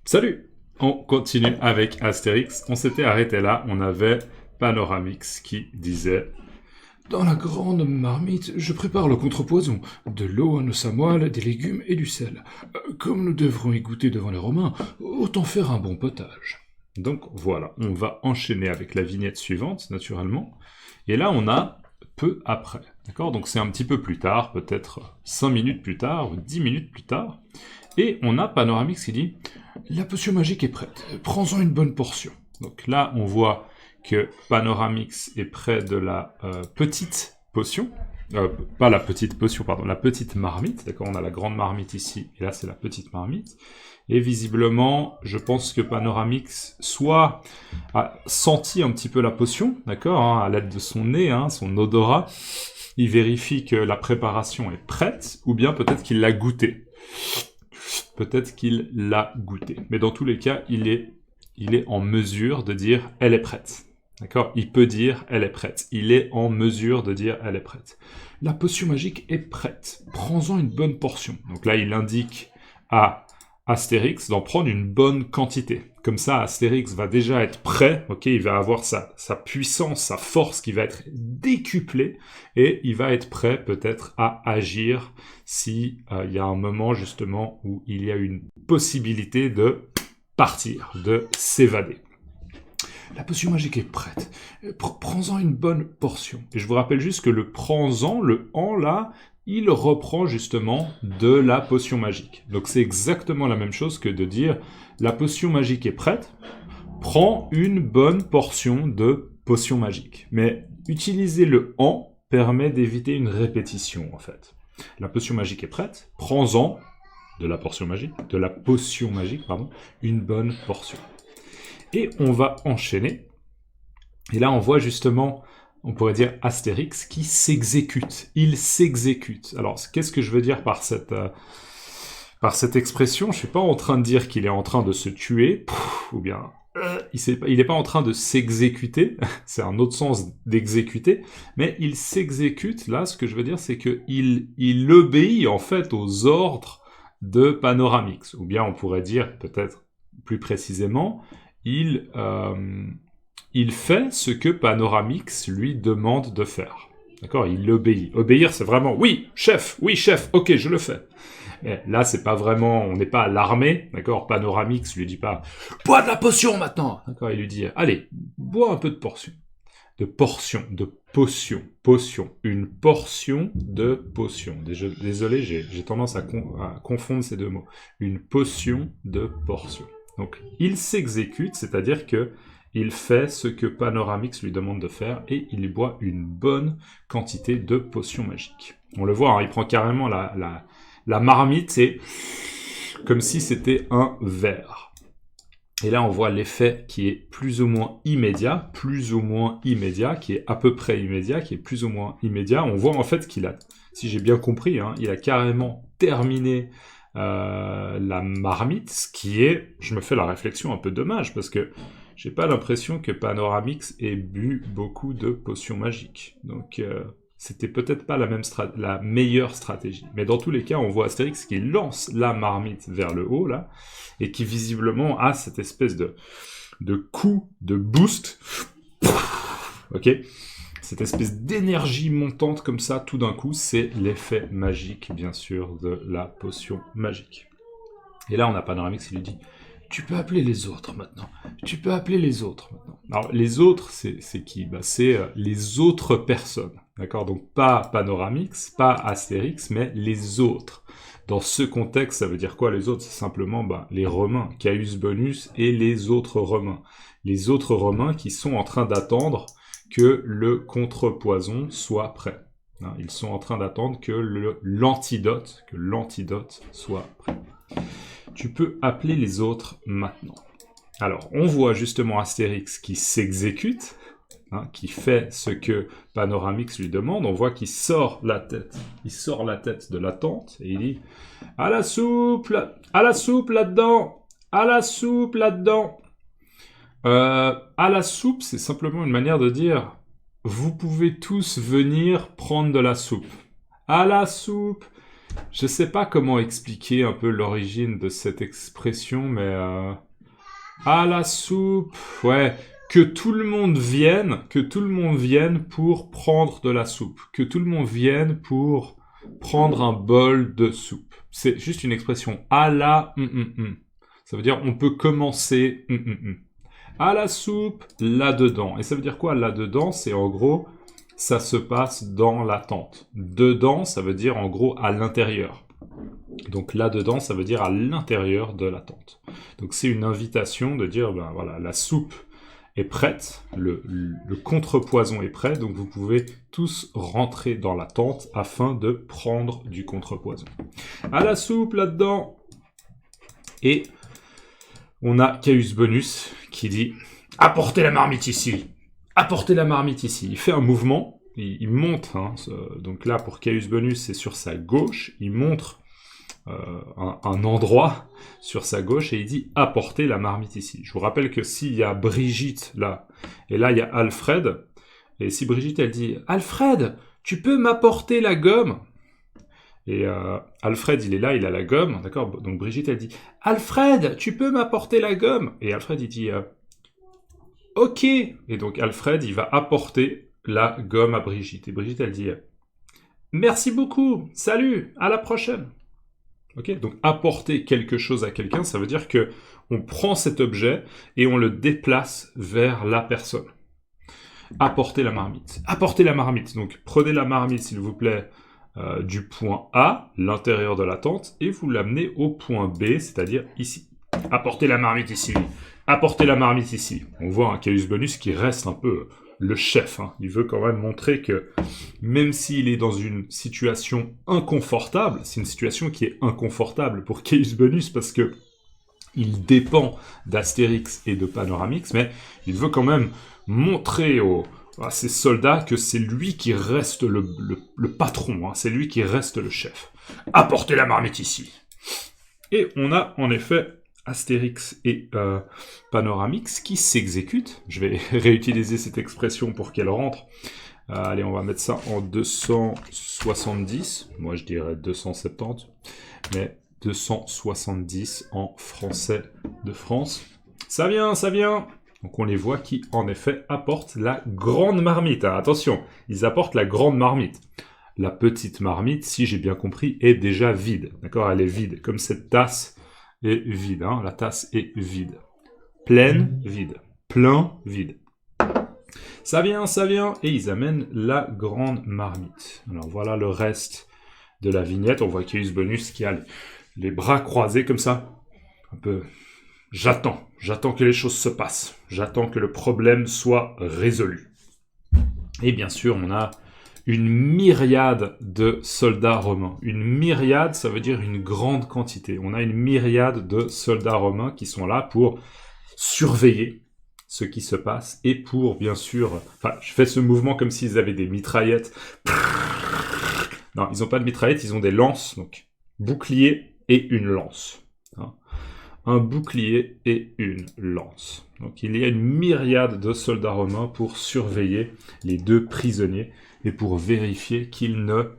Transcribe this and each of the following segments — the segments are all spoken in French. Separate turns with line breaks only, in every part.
Salut! On continue avec Astérix. On s'était arrêté là, on avait Panoramix qui disait
Dans la grande marmite, je prépare le contrepoison. De l'eau, un os à moelle, des légumes et du sel. Comme nous devrons y goûter devant les Romains, autant faire un bon potage.
Donc voilà, on va enchaîner avec la vignette suivante, naturellement. Et là, on a peu après. D'accord? Donc c'est un petit peu plus tard, peut-être 5 minutes plus tard, ou 10 minutes plus tard. Et on a Panoramix qui dit
La potion magique est prête. Prends-en une bonne portion.
Donc là, on voit que Panoramix est près de la petite potion. Pas la petite potion, pardon, la petite marmite. D'accord, on a la grande marmite ici, et là c'est la petite marmite. Et visiblement, je pense que Panoramix soit a senti un petit peu la potion, d'accord, hein, à l'aide de son nez, hein, son odorat. Il vérifie que la préparation est prête, ou bien peut-être qu'il l'a goûté. Peut-être qu'il l'a goûté. Mais dans tous les cas, il est en mesure de dire « elle est prête ». D'accord? Il peut dire « elle est prête ». Il est en mesure de dire « elle est prête ».
La potion magique est prête. Prends-en une bonne portion.
Donc là, il indique à Astérix d'en prendre une bonne quantité. Comme ça, Astérix va déjà être prêt, ok, il va avoir sa puissance, sa force qui va être décuplée, et il va être prêt peut-être à agir si il y a un moment justement où il y a une possibilité de partir, de s'évader.
La potion magique est prête. Prends-en une bonne portion.
Et je vous rappelle juste que le prends-en, le « en » là, il reprend justement de la potion magique. Donc c'est exactement la même chose que de dire « la potion magique est prête, prends une bonne portion de potion magique ». Mais utiliser le « en » permet d'éviter une répétition en fait. La potion magique est prête, prends-en de la potion magique, pardon, une bonne portion. Et on va enchaîner. Et là, on voit justement, on pourrait dire Astérix qui s'exécute. Il s'exécute. Alors, qu'est-ce que je veux dire par cette expression? Je suis pas en train de dire qu'il est en train de se tuer, ou bien il n'est pas en train de s'exécuter. C'est un autre sens d'exécuter, mais il s'exécute. Là, ce que je veux dire, c'est que il obéit en fait aux ordres de Panoramix, ou bien on pourrait dire peut-être plus précisément, il fait ce que Panoramix lui demande de faire. D'accord? Il obéit. Obéir, c'est vraiment oui, chef, ok, je le fais. Mais là, c'est pas vraiment, on n'est pas à l'armée, d'accord? Panoramix lui dit pas bois de la potion maintenant. D'accord? Il lui dit allez, bois un peu de potion, potion, une portion de potion. Désolé, j'ai tendance à confondre ces deux mots. Une potion de portion. Donc, il s'exécute, c'est-à-dire que il fait ce que Panoramix lui demande de faire et il boit une bonne quantité de potions magiques. On le voit, hein, il prend carrément la marmite et comme si c'était un verre. Et là, on voit l'effet qui est plus ou moins immédiat, qui est à peu près immédiat, qui est plus ou moins immédiat. On voit en fait qu'il a, si j'ai bien compris, hein, il a carrément terminé la marmite, ce qui est, je me fais la réflexion, un peu dommage, parce que j'ai pas l'impression que Panoramix ait bu beaucoup de potions magiques. Donc, c'était peut-être pas la meilleure stratégie. Mais dans tous les cas, on voit Astérix qui lance la marmite vers le haut, là, et qui visiblement a cette espèce de coup, de boost, ok, cette espèce d'énergie montante comme ça, tout d'un coup, c'est l'effet magique, bien sûr, de la potion magique. Et là, on a Panoramix qui lui dit « Tu peux appeler les autres maintenant. Tu peux appeler les autres maintenant. » Alors, les autres, c'est qui? C'est les autres personnes. D'accord? Donc, pas Panoramix, pas Astérix, mais les autres. Dans ce contexte, ça veut dire quoi les autres? C'est simplement les Romains, Caius Bonus et les autres Romains. Les autres Romains qui sont en train d'attendre que le contrepoison soit prêt. Hein, ils sont en train d'attendre que l'antidote soit prêt. Tu peux appeler les autres maintenant. Alors, on voit justement Astérix qui s'exécute, hein, qui fait ce que Panoramix lui demande. On voit qu'il sort la tête. Il sort la tête de la tente et il dit « À la soupe là-dedans! À la soupe là-dedans !» À la soupe, c'est simplement une manière de dire « Vous pouvez tous venir prendre de la soupe. À la soupe !» Je sais pas comment expliquer un peu l'origine de cette expression, mais à la soupe, ouais, que tout le monde vienne pour prendre de la soupe, que tout le monde vienne pour prendre un bol de soupe. C'est juste une expression à la Ça veut dire on peut commencer à la soupe là-dedans. Et ça veut dire quoi là-dedans? C'est en gros ça se passe dans la tente. Dedans, ça veut dire en gros à l'intérieur. Donc là-dedans, ça veut dire à l'intérieur de la tente. Donc c'est une invitation de dire, ben voilà, la soupe est prête, le contrepoison est prêt, donc vous pouvez tous rentrer dans la tente afin de prendre du contrepoison. À la soupe là-dedans. Et on a Caius Bonus qui dit « Apportez la marmite ici !» Apportez la marmite ici. Il fait un mouvement, il monte, donc là pour Caius Bonus c'est sur sa gauche, il montre un endroit sur sa gauche et il dit apportez la marmite ici. Je vous rappelle que s'il y a Brigitte là, et là il y a Alfred, et si Brigitte elle dit Alfred, tu peux m'apporter la gomme? Et Alfred il est là, il a la gomme, d'accord? Donc Brigitte elle dit Alfred, tu peux m'apporter la gomme? Et Alfred il dit ok. Et donc Alfred, il va apporter la gomme à Brigitte. Et Brigitte, elle dit merci beaucoup, salut, à la prochaine. Ok, donc apporter quelque chose à quelqu'un, ça veut dire que on prend cet objet et on le déplace vers la personne. Apporter la marmite. Apporter la marmite. Donc prenez la marmite, s'il vous plaît, du point A, l'intérieur de la tente, et vous l'amenez au point B, c'est-à-dire ici. Apportez la marmite ici. Apportez la marmite ici. On voit un Caius Bonus qui reste un peu le chef. Il veut quand même montrer que même s'il est dans une situation inconfortable, c'est une situation qui est inconfortable pour Caius Bonus parce que il dépend d'Astérix et de Panoramix, mais il veut quand même montrer à ses soldats que c'est lui qui reste le patron, c'est lui qui reste le chef. Apportez la marmite ici. Et on a en effet Astérix et Panoramix qui s'exécutent. Je vais réutiliser cette expression pour qu'elle rentre. Allez, on va mettre ça en 270. Moi, je dirais 270. Mais 270 en français de France. Ça vient, ça vient. Donc on les voit qui, en effet, apportent la grande marmite. Attention, ils apportent la grande marmite. La petite marmite, si j'ai bien compris, est déjà vide. D'accord? Elle est vide. Comme cette tasse est vide. La tasse est vide. Pleine, vide. Plein, vide. Ça vient, et ils amènent la grande marmite. Alors voilà le reste de la vignette. On voit Caius Bonus qui a les bras croisés comme ça. Un peu... J'attends que les choses se passent. J'attends que le problème soit résolu. Et bien sûr, on a une myriade de soldats romains. Une myriade, ça veut dire une grande quantité. On a une myriade de soldats romains qui sont là pour surveiller ce qui se passe et pour, bien sûr... Enfin, je fais ce mouvement comme s'ils avaient des mitraillettes. Non, ils n'ont pas de mitraillettes, ils ont des lances. Donc, bouclier et une lance. Un bouclier et une lance. Donc il y a une myriade de soldats romains pour surveiller les deux prisonniers et pour vérifier qu'ils ne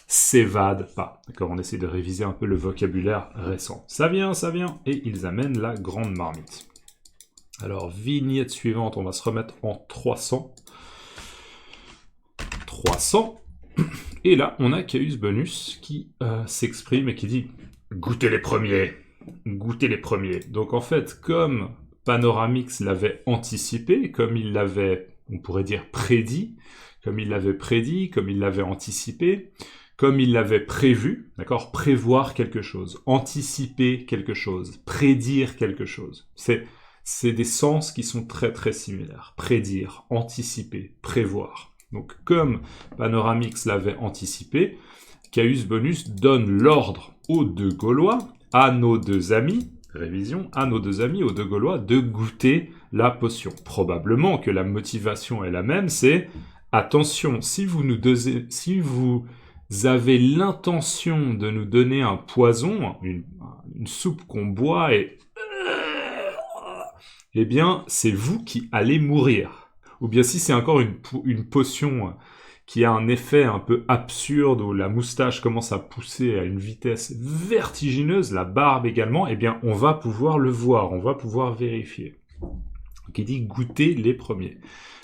s'évadent pas. D'accord, on essaie de réviser un peu le vocabulaire récent. Ça vient, et ils amènent la grande marmite. Alors, vignette suivante, on va se remettre en 300. 300. Et là, on a Caius Bonus qui s'exprime et qui dit « Goûtez les premiers !» Goûter les premiers. Donc en fait, comme Panoramix l'avait anticipé, comme il l'avait, on pourrait dire, prédit, comme il l'avait anticipé, comme il l'avait prévu, d'accord, prévoir quelque chose, anticiper quelque chose, prédire quelque chose. C'est des sens qui sont très très similaires. Prédire, anticiper, prévoir. Donc comme Panoramix l'avait anticipé, Caius Bonus donne l'ordre aux deux Gaulois, à nos deux amis, révision, à nos deux amis, aux deux Gaulois, de goûter la potion. Probablement que la motivation est la même, c'est attention, si vous avez l'intention de nous donner un poison, une soupe qu'on boit, eh bien, c'est vous qui allez mourir. Ou bien si c'est encore une potion qui a un effet un peu absurde où la moustache commence à pousser à une vitesse vertigineuse, la barbe également, eh bien, on va pouvoir le voir, on va pouvoir vérifier. Donc, il dit goûter les premiers.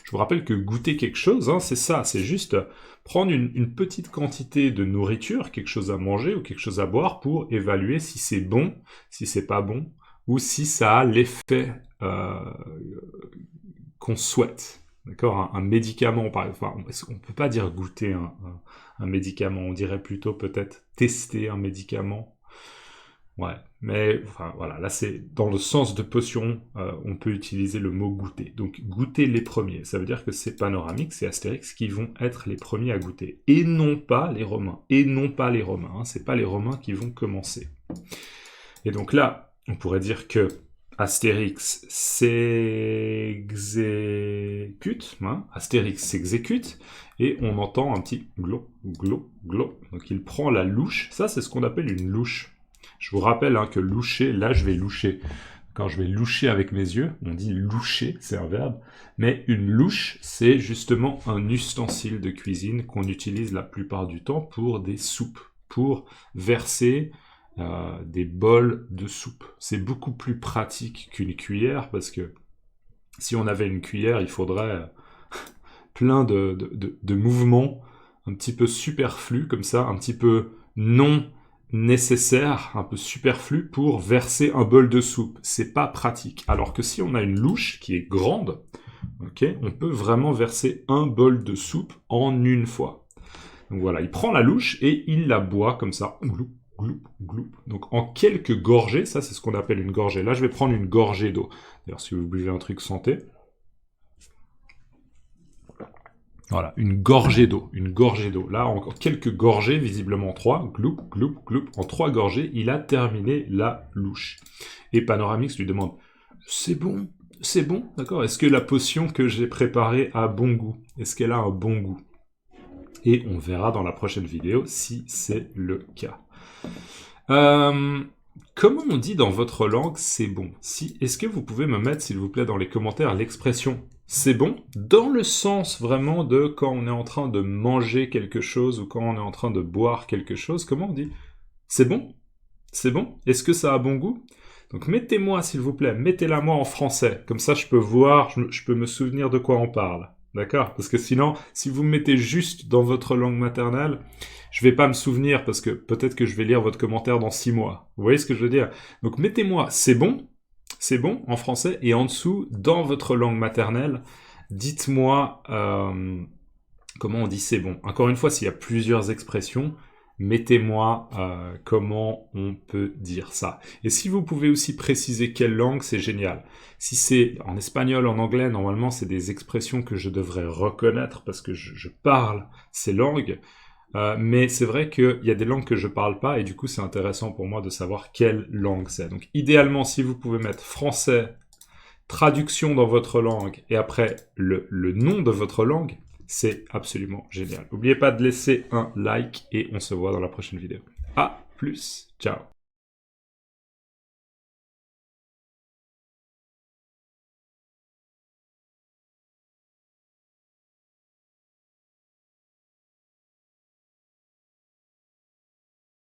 Je vous rappelle que goûter quelque chose, hein, c'est ça, c'est juste prendre une petite quantité de nourriture, quelque chose à manger ou quelque chose à boire pour évaluer si c'est bon, si c'est pas bon, ou si ça a l'effet qu'on souhaite. D'accord, un médicament, par exemple, enfin, on peut pas dire goûter un médicament, on dirait plutôt peut-être tester un médicament. Ouais, mais enfin voilà, là c'est dans le sens de potion, on peut utiliser le mot goûter. Donc goûter les premiers, ça veut dire que c'est Panoramix, c'est Astérix qui vont être les premiers à goûter, et non pas les Romains, hein, c'est pas les Romains qui vont commencer. Et donc là, on pourrait dire que Astérix s'exécute, hein, Astérix s'exécute, et on entend un petit glo, glo, glo. Donc il prend la louche, ça c'est ce qu'on appelle une louche. Je vous rappelle hein, que loucher, là je vais loucher. Quand je vais loucher avec mes yeux, on dit loucher, c'est un verbe, mais une louche, c'est justement un ustensile de cuisine qu'on utilise la plupart du temps pour des soupes, pour verser des bols de soupe. C'est beaucoup plus pratique qu'une cuillère, parce que si on avait une cuillère, il faudrait plein de mouvements un petit peu superflus, comme ça, un petit peu non nécessaire, un peu superflu pour verser un bol de soupe. C'est pas pratique. Alors que si on a une louche qui est grande, okay, on peut vraiment verser un bol de soupe en une fois. Donc voilà, il prend la louche et il la boit comme ça. Gloup, gloup, gloup. Donc en quelques gorgées, ça c'est ce qu'on appelle une gorgée. Là je vais prendre une gorgée d'eau. D'ailleurs si vous buvez un truc santé. Voilà, une gorgée d'eau. Là, en quelques gorgées, visiblement 3, gloup, gloup, gloup, en 3 gorgées, il a terminé la louche. Et Panoramix lui demande, c'est bon, d'accord, est-ce que la potion que j'ai préparée a bon goût? Est-ce qu'elle a un bon goût? Et on verra dans la prochaine vidéo si c'est le cas. Comment on dit dans votre langue c'est bon? Est-ce que vous pouvez me mettre, s'il vous plaît, dans les commentaires l'expression c'est bon, dans le sens vraiment de quand on est en train de manger quelque chose ou quand on est en train de boire quelque chose, comment on dit c'est bon? C'est bon? Est-ce que ça a bon goût? Donc mettez-moi, s'il vous plaît, mettez-la moi en français, comme ça je peux voir, je peux me souvenir de quoi on parle, d'accord? Parce que sinon, si vous me mettez juste dans votre langue maternelle, je vais pas me souvenir parce que peut-être que je vais lire votre commentaire dans 6 mois. Vous voyez ce que je veux dire? Donc mettez-moi c'est bon en français, et en dessous, dans votre langue maternelle, dites-moi comment on dit c'est bon. Encore une fois, s'il y a plusieurs expressions, mettez-moi comment on peut dire ça. Et si vous pouvez aussi préciser quelle langue, c'est génial. Si c'est en espagnol, en anglais, normalement, c'est des expressions que je devrais reconnaître parce que je parle ces langues. Mais c'est vrai qu'il y a des langues que je parle pas et du coup c'est intéressant pour moi de savoir quelle langue c'est. Donc idéalement si vous pouvez mettre français, traduction dans votre langue et après le nom de votre langue, c'est absolument génial. N'oubliez pas de laisser un like et on se voit dans la prochaine vidéo. À plus, ciao.